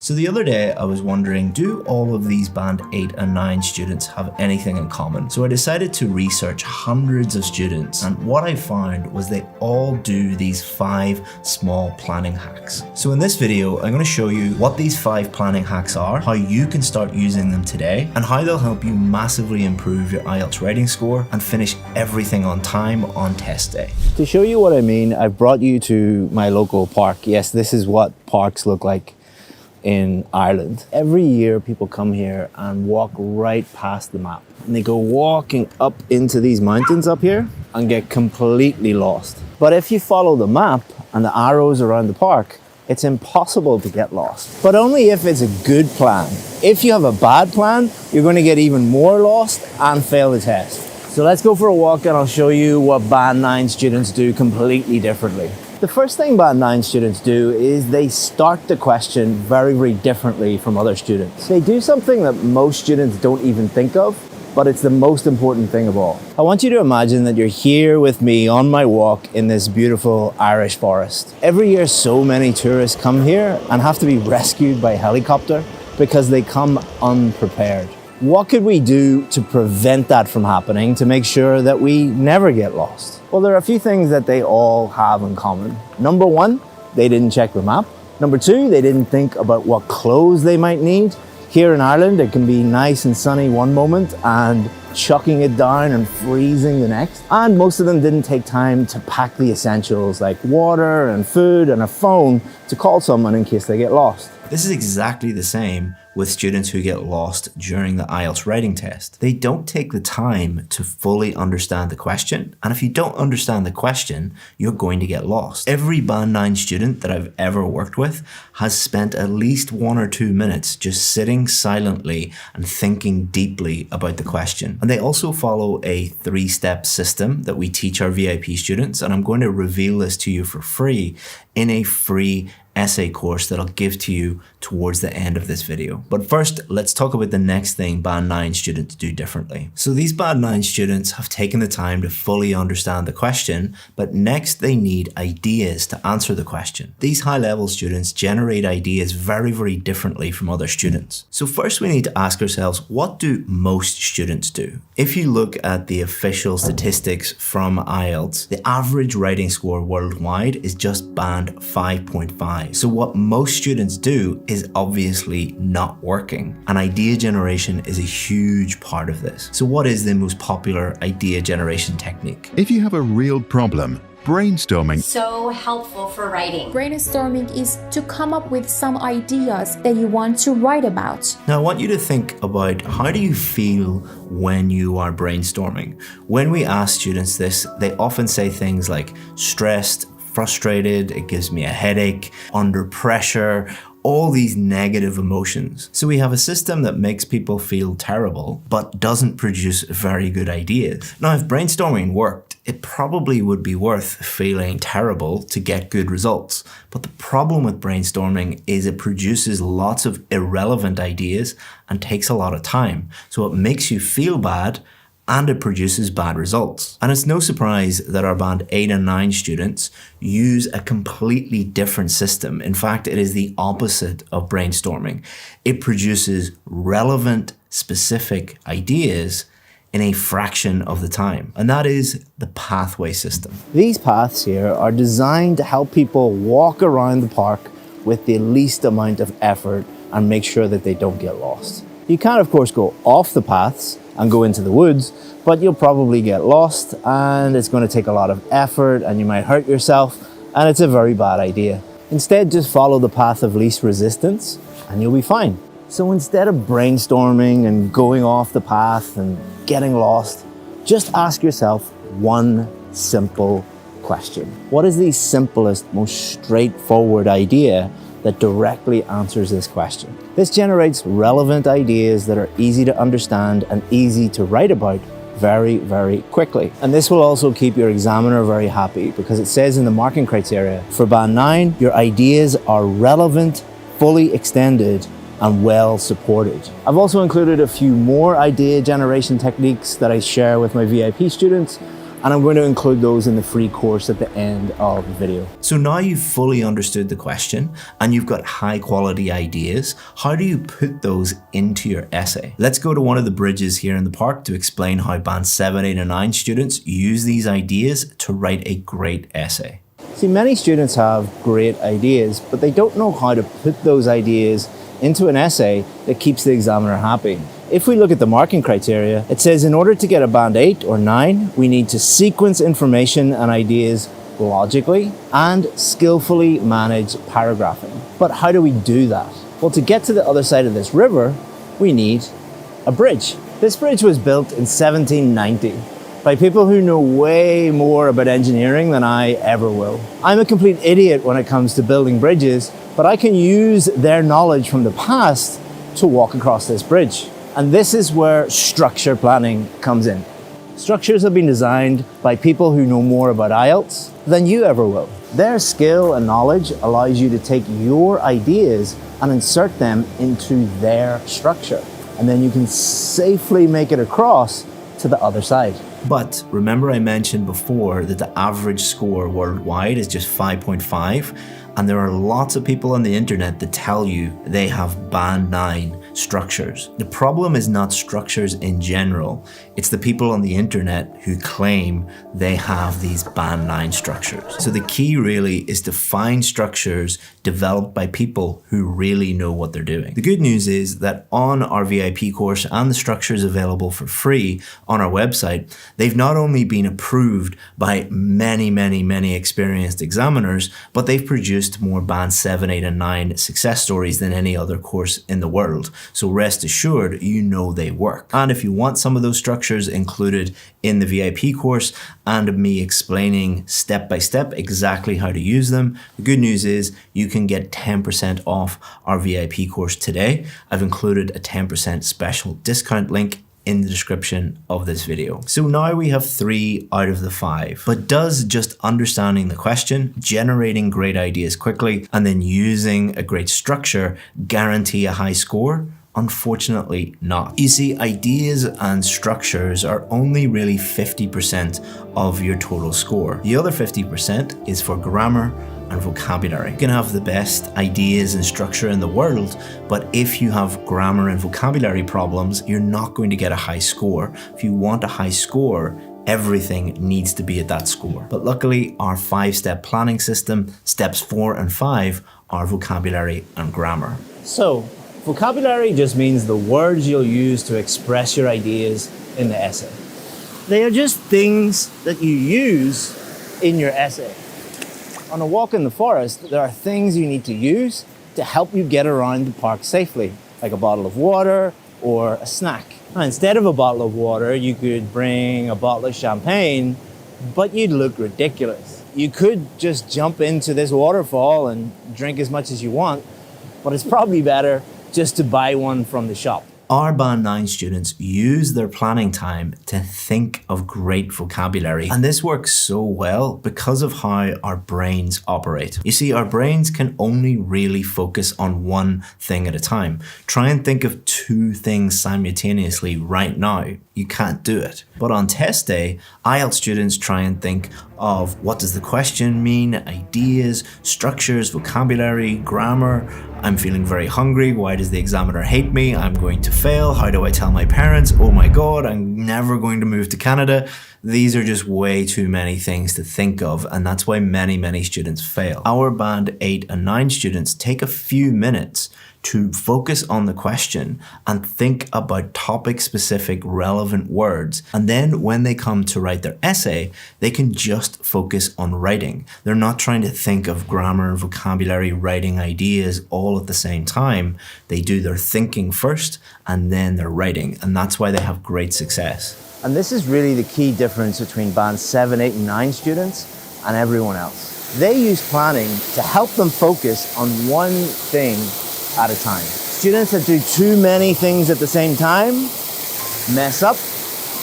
So the other day I was wondering, do all of these band 8 and 9 students have anything in common? So I decided to research hundreds of students, and what I found was they all do these 5 small planning hacks. So in this video, I'm going to show you what these 5 planning hacks are, how you can start using them today, and how they'll help you massively improve your Ielts writing score and finish everything on time on test day. To show you what I mean, I've brought you to my local park. Yes, this is what parks look like in Ireland. Every year people come here and walk right past the map. And they go walking up into these mountains up here and get completely lost. But if you follow the map and the arrows around the park, it's impossible to get lost. But only if it's a good plan. If you have a bad plan, you're going to get even more lost and fail the test. So let's go for a walk and I'll show you what Band 9 students do completely differently. The first thing Band 9 students do is they start the question very, very differently from other students. They do something that most students don't even think of, but it's the most important thing of all. I want you to imagine that you're here with me on my walk in this beautiful Irish forest. Every year so many tourists come here and have to be rescued by helicopter because they come unprepared. What could we do to prevent that from happening, to make sure that we never get lost? Well, there are a few things that they all have in common. Number 1, they didn't check the map. Number 2, they didn't think about what clothes they might need. Here in Ireland, it can be nice and sunny one moment and chucking it down and freezing the next. And most of them didn't take time to pack the essentials like water and food and a phone to call someone in case they get lost. This is exactly the same with students who get lost during the Ielts writing test. They don't take the time to fully understand the question, and if you don't understand the question, you're going to get lost. Every Band 9 student that I've ever worked with has spent at least 1 or 2 minutes just sitting silently and thinking deeply about the question. And they also follow a 3-step system that we teach our VIP students, and I'm going to reveal this to you for free in a free essay course that I'll give to you towards the end of this video. But first, let's talk about the next thing Band 9 students do differently. So these Band 9 students have taken the time to fully understand the question, but next they need ideas to answer the question. These high-level students generate ideas very, very differently from other students. So first we need to ask ourselves, what do most students do? If you look at the official statistics from Ielts, the average writing score worldwide is just band 5.5. So what most students do is obviously not working. And idea generation is a huge part of this. So what is the most popular idea generation technique? If you have a real problem, brainstorming so helpful for writing. Brainstorming is to come up with some ideas that you want to write about. Now I want you to think about, how do you feel when you are brainstorming? When we ask students this, they often say things like stressed, frustrated, it gives me a headache, under pressure, all these negative emotions. So we have a system that makes people feel terrible, but doesn't produce very good ideas. Now, if brainstorming worked, it probably would be worth feeling terrible to get good results. But the problem with brainstorming is it produces lots of irrelevant ideas and takes a lot of time. So it makes you feel bad and it produces bad results. And it's no surprise that our Band 8 and 9 students use a completely different system. In fact, it is the opposite of brainstorming. It produces relevant, specific ideas in a fraction of the time. And that is the pathway system. These paths here are designed to help people walk around the park with the least amount of effort and make sure that they don't get lost. You can, of course, go off the paths and go into the woods, but you'll probably get lost and it's going to take a lot of effort and you might hurt yourself, and it's a very bad idea. Instead, just follow the path of least resistance and you'll be fine. So instead of brainstorming and going off the path and getting lost, just ask yourself one simple question. What is the simplest, most straightforward idea that directly answers this question? This generates relevant ideas that are easy to understand and easy to write about very, very quickly. And this will also keep your examiner very happy, because it says in the marking criteria for Band 9, your ideas are relevant, fully extended, and well supported. I've also included a few more idea generation techniques that I share with my VIP students, and I'm going to include those in the free course at the end of the video. So now you've fully understood the question and you've got high quality ideas, how do you put those into your essay? Let's go to one of the bridges here in the park to explain how Band 7, 8 and 9 students use these ideas to write a great essay. See, many students have great ideas, but they don't know how to put those ideas into an essay that keeps the examiner happy. If we look at the marking criteria, it says in order to get a band 8 or 9, we need to sequence information and ideas logically and skillfully manage paragraphing. But how do we do that? Well, to get to the other side of this river, we need a bridge. This bridge was built in 1790 by people who know way more about engineering than I ever will. I'm a complete idiot when it comes to building bridges, but I can use their knowledge from the past to walk across this bridge. And this is where structure planning comes in. Structures have been designed by people who know more about Ielts than you ever will. Their skill and knowledge allows you to take your ideas and insert them into their structure. And then you can safely make it across to the other side. But remember I mentioned before that the average score worldwide is just 5.5, and there are lots of people on the internet that tell you they have band 9 structures. The problem is not structures in general, it's the people on the internet who claim they have these band 9 structures. So the key really is to find structures developed by people who really know what they're doing. The good news is that on our VIP course and the structures available for free on our website, they've not only been approved by many experienced examiners, but they've produced more band 7, 8 and 9 success stories than any other course in the world. So rest assured, you know they work. And if you want some of those structures included in the VIP course and me explaining step by step exactly how to use them, the good news is you can get 10% off our VIP course today. I've included a 10% special discount link in the description of this video. So now we have 3 out of the 5. But does just understanding the question, generating great ideas quickly, and then using a great structure guarantee a high score? Unfortunately not. You see, ideas and structures are only really 50% of your total score. The other 50% is for grammar and vocabulary. You can have the best ideas and structure in the world, but if you have grammar and vocabulary problems, you're not going to get a high score. If you want a high score, everything needs to be at that score. But luckily, our 5-step planning system, steps 4 and 5, are vocabulary and grammar. So, vocabulary just means the words you'll use to express your ideas in the essay. They are just things that you use in your essay. On a walk in the forest, there are things you need to use to help you get around the park safely, like a bottle of water or a snack. Now, instead of a bottle of water, you could bring a bottle of champagne, but you'd look ridiculous. You could just jump into this waterfall and drink as much as you want, but it's probably better just to buy one from the shop. Our Band 9 students use their planning time to think of great vocabulary, and this works so well because of how our brains operate. You see, our brains can only really focus on one thing at a time. Try and think of 2 things simultaneously right now. You can't do it. But on test day, IELTS students try and think of what does the question mean, ideas, structures, vocabulary, grammar. I'm feeling very hungry. Why does the examiner hate me? I'm going to fail. How do I tell my parents? Oh my God, I'm never going to move to Canada. These are just way too many things to think of, and that's why many students fail. Our Band 8 and 9 students take a few minutes to focus on the question and think about topic-specific relevant words. And then when they come to write their essay, they can just focus on writing. They're not trying to think of grammar, vocabulary, writing ideas all at the same time. They do their thinking first and then their writing. And that's why they have great success. And this is really the key difference between Band 7, 8 and 9 students and everyone else. They use planning to help them focus on one thing at a time. Students that do too many things at the same time mess up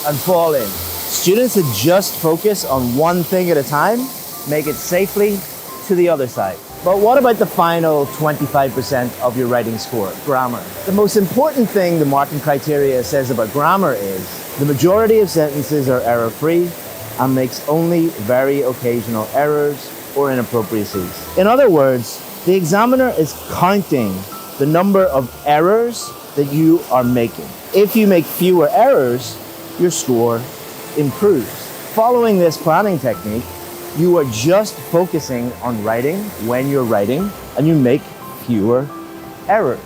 and fall in. Students that just focus on one thing at a time make it safely to the other side. But what about the final 25% of your writing score, grammar? The most important thing the marking criteria says about grammar is the majority of sentences are error-free and makes only very occasional errors or inappropriacies. In other words, the examiner is counting the number of errors that you are making. If you make fewer errors, your score improves. Following this planning technique, you are just focusing on writing when you're writing, and you make fewer errors.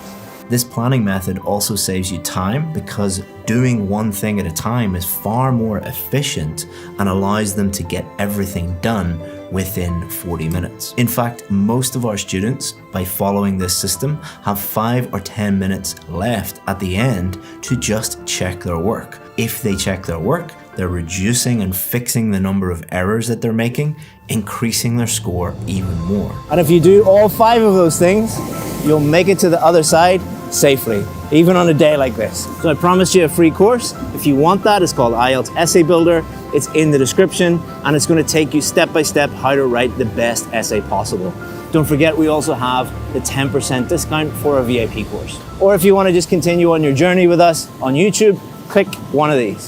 This planning method also saves you time because doing one thing at a time is far more efficient and allows them to get everything done within 40 minutes. In fact, most of our students, by following this system, have 5 or 10 minutes left at the end to just check their work. If they check their work, they're reducing and fixing the number of errors that they're making, increasing their score even more. And if you do all 5 of those things, you'll make it to the other side safely, even on a day like this. So I promised you a free course. If you want that, it's called Ielts Essay Builder. It's in the description, and it's going to take you step by step how to write the best essay possible. Don't forget, we also have the 10% discount for a VIP course. Or if you want to just continue on your journey with us on YouTube, click one of these.